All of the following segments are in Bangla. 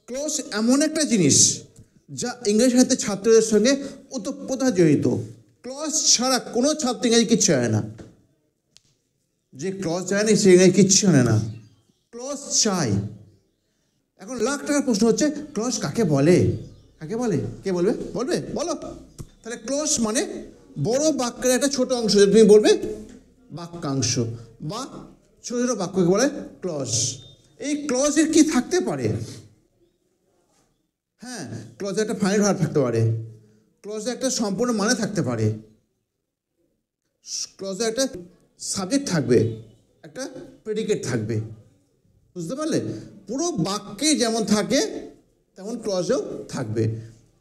ক্লজ এমন একটা জিনিস যা ইংরেজি সাহিত্যের ছাত্রদের সঙ্গে ওতপ্রোতভাবে জড়িত। ক্লজ ছাড়া কোনো ছাত্র ইংরেজি কিচ্ছু হয় না। যে ক্লজ চায় না সে ইংরেজি কিচ্ছু হয় না, ক্লজ চাই। এখন লাখ টাকার প্রশ্ন হচ্ছে, ক্লজ কাকে বলে? কাকে বলে? কে বলবে? বলবে? বলো। তাহলে ক্লজ মানে বড় বাক্যের একটা ছোট অংশ, যেটা তুমি বলবে বাক্যাংশ, বা ছোটো ছোটো বাক্যকে বলে ক্লজ। এই ক্লজের কি থাকতে পারে? হ্যাঁ, ক্লজে একটা ফাইনাইট ভার্ব থাকতে পারে, ক্লজে একটা সম্পূর্ণ মানে থাকতে পারে, ক্লজে একটা সাবজেক্ট থাকবে, একটা প্রেডিকেট থাকবে। বুঝতে পারলে? পুরো বাক্যে যেমন থাকে তেমন ক্লজেও থাকবে।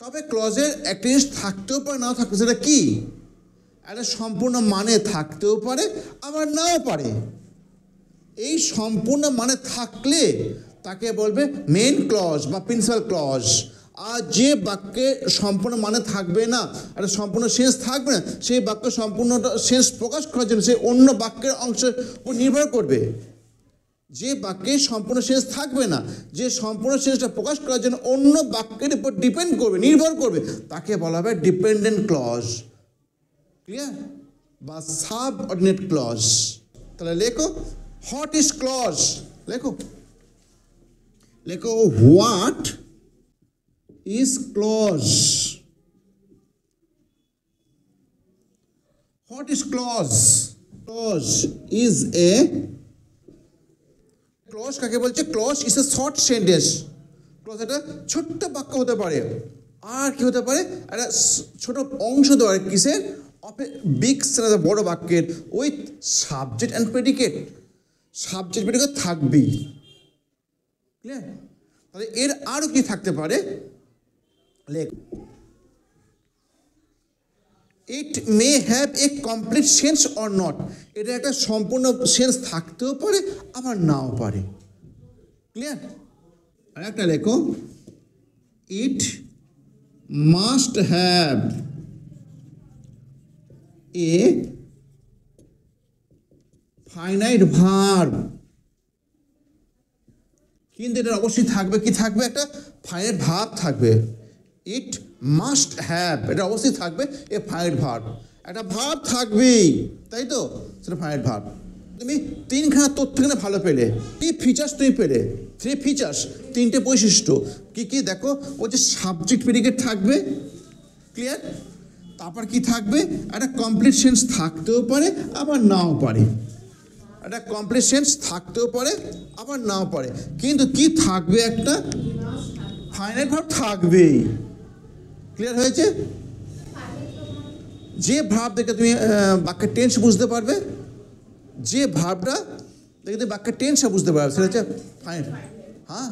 তবে ক্লজের একটা জিনিস থাকতেও পারে, নাও থাকতে, সেটা কি? একটা সম্পূর্ণ মানে থাকতেও পারে, আবার নাও পারে। এই সম্পূর্ণ মানে থাকলে তাকে বলবে মেইন ক্লজ বা প্রিন্সিপাল ক্লজ। আর যে বাক্যে সম্পূর্ণ মানে থাকবে না, একটা সম্পূর্ণ সেন্স থাকবে না, সেই বাক্য সম্পূর্ণ সেন্স প্রকাশ করার জন্য সে অন্য বাক্যের অংশের উপর নির্ভর করবে। যে বাক্যে সম্পূর্ণ সেন্স থাকবে না, যে সম্পূর্ণ সেন্সটা প্রকাশ করার জন্য অন্য বাক্যের উপর ডিপেন্ড করবে, নির্ভর করবে, তাকে বলা হবে ডিপেন্ডেন্ট ক্লজ। ক্লিয়ার? বা সাবঅর্ডিনেট ক্লজ। তাহলে লেখো হোয়াট ইজ ক্লজ। লেখো লেখো what is clause. What is clause? Clause is a, clause কাকে বলছে? Clause is a short sentence. Clause একটা ছোট্ট বাক্য হতে পারে, আর কি হতে পারে? একটা ছোট অংশ হতে পারে কিসের? অফ এ বিগ সেন্টেন্স, বড় বাক্যের, with subject and predicate. Subject predicate থাকবেই। ক্লিয়ার? তাহলে এর আরও কি থাকতে পারে? লেখ it may have a complete sense or not. এটা একটা সম্পূর্ণ সেন্স থাকতেও পারে, আবার নাও পারে। ক্লিয়ার? আর একটা লেখো it must have a finite verb. কিন্তু এটা অবশ্যই থাকবে, কি থাকবে? একটা ফাইনাইট ভার্ব থাকবে। ইট মাস্ট হ্যাভ, এটা অবশ্যই থাকবে এ ফাইনাইট ভার্ব। একটা ভার্ব থাকবেই, তাই তো? সেটা ফাইনাইট ভার্ব। তুমি তিনখানা তথ্য এখানে ভালো পেলে, কি ফিচার্স তুমি পেলে? 3 ফিচার্স, 3টে বৈশিষ্ট্য। কি কি দেখো? ও যে সাবজেক্ট প্রেডিকেট থাকবে। ক্লিয়ার? তারপর কি থাকবে? একটা কমপ্লিট সেন্স থাকতেও পারে, আবার নাও পারে। একটা কমপ্লিট সেন্স থাকতেও পারে, আবার নাও পারে। কিন্তু কি থাকবে? একটা ফাইনাইট ভার্ব থাকবেই। ক্লিয়ার হয়েছে? যে ভার্ব দেখে তুমি বাক্যের টেন্স বুঝতে পারবে, যে ভার্বটা দেখে তুমি বাক্যের টেন্সটা বুঝতে পারবে, সেটা হচ্ছে ফাইনাইট। হ্যাঁ,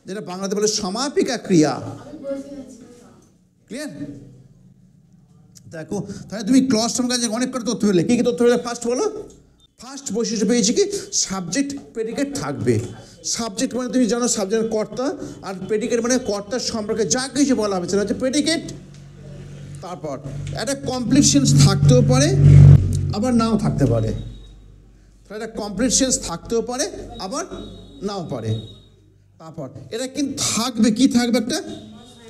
যেটা বাংলাতে বলে সমাপিকা ক্রিয়া। ক্লিয়ার? দেখো, তাহলে তুমি ক্লজ সম্পর্কে অনেক করে তথ্য পেলে। কী কী তথ্য পেলে? ফার্স্ট বলো। ফার্স্ট বৈশিষ্ট্য পেয়েছি কি? সাবজেক্ট প্রেডিকেট থাকবে। সাবজেক্ট মানে তুমি জানো সাবজেক্ট কর্তা, আর প্রেডিকেট মানে কর্তার সম্পর্কে যা কিছু বলা হবে সেটা হচ্ছে প্রেডিকেট। তারপর একটা কমপ্লিট সেন্স থাকতেও পারে, আবার নাও থাকতে পারে। একটা কমপ্লিট সেন্স থাকতেও পারে, আবার নাও পারে। তারপর এটা কিন্তু থাকবে, কি থাকবে? একটা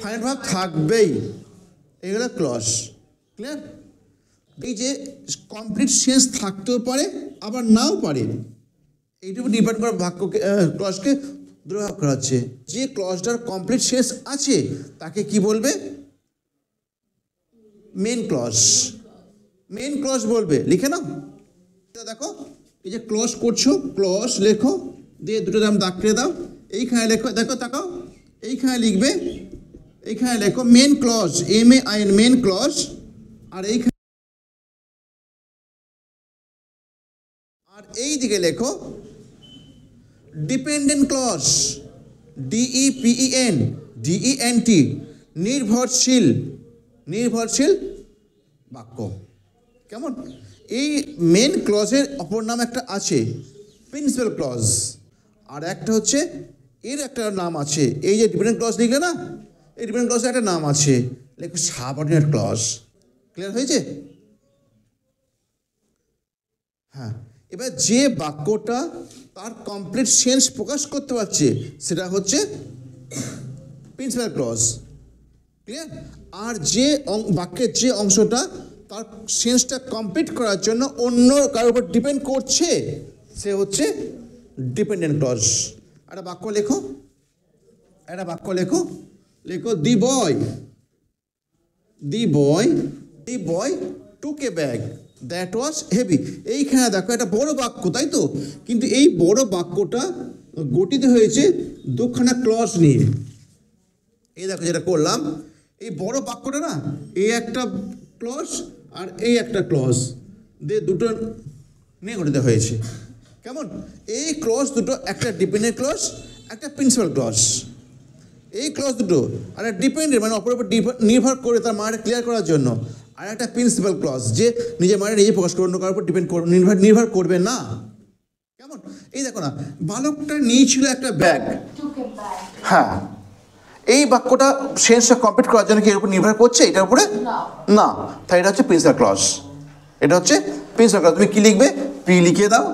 ফাইনাইট ভার্ব থাকবেই। এগুলো ক্লজ। ক্লিয়ার? এই যে কমপ্লিট সেন্স থাকতেও পারে, আবার নাও পারে, এইটুকু ডিপেন্ড করে বাক্যকে, ক্লজকে দুভাগ করা হচ্ছে। যে ক্লজটার কমপ্লিট সেন্স আছে তাকে কি বলবে? Main clause. মেন ক্লজ বলবে। লিখে নাও। দেখো, এই যে ক্লজ করছো, ক্লজ লেখো, দিয়ে দুটো দাম দাগ করে দাও। এইখানে লেখো, দেখো তাকাও, এইখানে লিখবে, এইখানে লেখো main clause, MAIN, main clause. আর এইখানে, আর এই দিকে লেখো ডিপেন্ডেন্ট ক্লজ, DEPENDENT, নির্ভরশীল। নির্ভরশীল বাক্য। কেমন? এই মেন ক্লজের অপর নাম একটা আছে প্রিন্সিপাল ক্লজ, আর একটা হচ্ছে এর একটা নাম আছে। এই যে ডিপেন্ডেন্ট ক্লজ লিখলে না, এই ডিপেন্ডেন্ট ক্লজের একটা নাম আছে, লেখো সাবঅর্ডিনেট ক্লজ। ক্লিয়ার হয়েছে? হ্যাঁ, এবার যে বাক্যটা তার কমপ্লিট সেন্স প্রকাশ করতে পারছে সেটা হচ্ছে প্রিন্সিপাল ক্লজ। ক্লিয়ার? আর যে বাক্যের যে অংশটা তার সেন্সটা কমপ্লিট করার জন্য অন্য কারোর উপর ডিপেন্ড করছে সে হচ্ছে ডিপেন্ডেন্ট ক্লজ। একটা বাক্য লেখো, লেখো দি বয় টুক এ ব্যাগ দ্যাট ওয়াজ হেভি। এইখানে দেখো একটা বড় বাক্য, তাই তো? কিন্তু এই বড় বাক্যটা গঠিত হয়েছে দুখানা ক্লজ নিয়ে। এই দেখো যেটা করলাম, এই বড় বাক্যটা না, এই একটা ক্লজ আর এই একটা ক্লজ দিয়ে দুটো নিয়ে গঠিত হয়েছে। কেমন? এই ক্লজ দুটো, একটা ডিপেন্ডেন্ট ক্লজ, একটা প্রিন্সিপাল ক্লজ। এই ক্লজ দুটো আর একটা ডিপেন্ডেন্ট মানে অপরের উপর নির্ভর করে তার মানেটা ক্লিয়ার করার জন্য, আর একটা প্রিন্সিপাল ক্লজ যে নিজের মানে নিজে প্রকাশ করবে, কারোর উপর ডিপেন্ড করবে, নির্ভর করবে না। কেমন? এই দেখো না, বালকটা নিয়েছিল একটা ব্যাগ। হ্যাঁ, এই বাক্যটা সেন্সটা কমপ্লিট করার জন্য কি এর উপর নির্ভর করছে এটার উপরে? না। তাই এটা হচ্ছে প্রিন্সিপাল ক্লজ। তুমি কি লিখবে? পি লিখে দাও,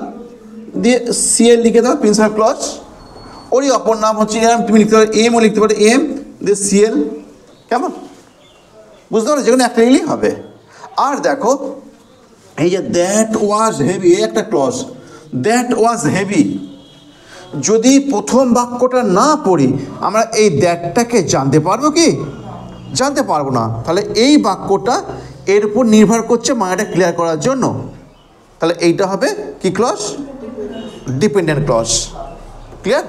দিয়ে সিএল লিখে দাও, প্রিন্সিপাল ক্লজ। ওরই অপর নাম হচ্ছে এম, তুমি লিখতে পারো এমও লিখতে পারো, এম দিয়ে সিএল। কেমন? বুঝতে পারো? যেখানে একটা লিখলেই হবে। আর দেখো এই যে দ্যাট ওয়াজ হেভি, এই একটা ক্লজ, দ্যাট ওয়াজ হেভি। যদি প্রথম বাক্যটা না পড়ি আমরা এই দ্যাটটাকে জানতে পারবো কি? জানতে পারবো না। তাহলে এই বাক্যটা এর উপর নির্ভর করছে মানেটা ক্লিয়ার করার জন্য। তাহলে এইটা হবে কি ক্লজ? Dependent clause. ক্লিয়ার?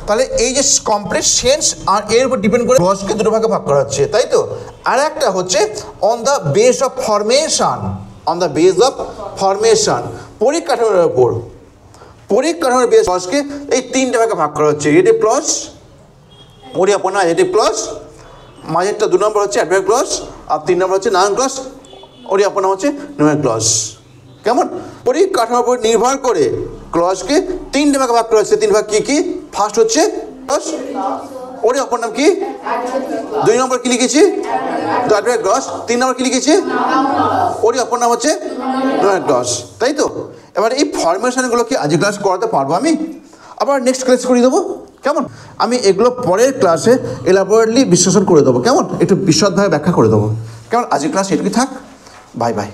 তাহলে এই যে কমপ্লিট সেন্স আর এর উপর ডিপেন্ড করে ক্লজকে দুটো ভাগে ভাগ করা হচ্ছে, তাই তো? আর একটা হচ্ছে on the base of formation, পরিকাঠামোর উপর। পরিকাঠামোর বেস ক্লজকে এই তিনটে ভাগে ভাগ করা হচ্ছে। এডিটিভ ক্লজ, পরিকল্পনা এডিটিভ ক্লজ, মাঝেরটা 2 নম্বর হচ্ছে অ্যাডভার্ব ক্লজ, আর 3 নম্বর হচ্ছে নাউন ক্লজ, পরিকল্পনা হচ্ছে নাউন ক্লজ। কেমন? পরিকাঠামোর উপর নির্ভর করে ক্লজকে তিনটে ভাগে ভাগ করা হচ্ছে। 3 ভাগ কি? ফার্স্ট হচ্ছে ক্লজ, ওর অপর নাম কি? 2 নম্বর কি লিখেছি? Adverb clause. 3 নম্বর কি লিখেছি? ওর অপর নাম হচ্ছে নাউন ক্লজ, তাই তো? এবার এই ফরমেশনগুলো কি আজকে ক্লাস করাতে পারবো আমি? আবার নেক্সট ক্লাস করে দেবো। কেমন? আমি এগুলো পরের ক্লাসে এলাবোরেটলি বিশ্লেষণ করে দেবো। কেমন? একটু বিশদভাবে ব্যাখ্যা করে দেবো। কেমন? আজকের ক্লাস এটুকুই থাক। Bye bye.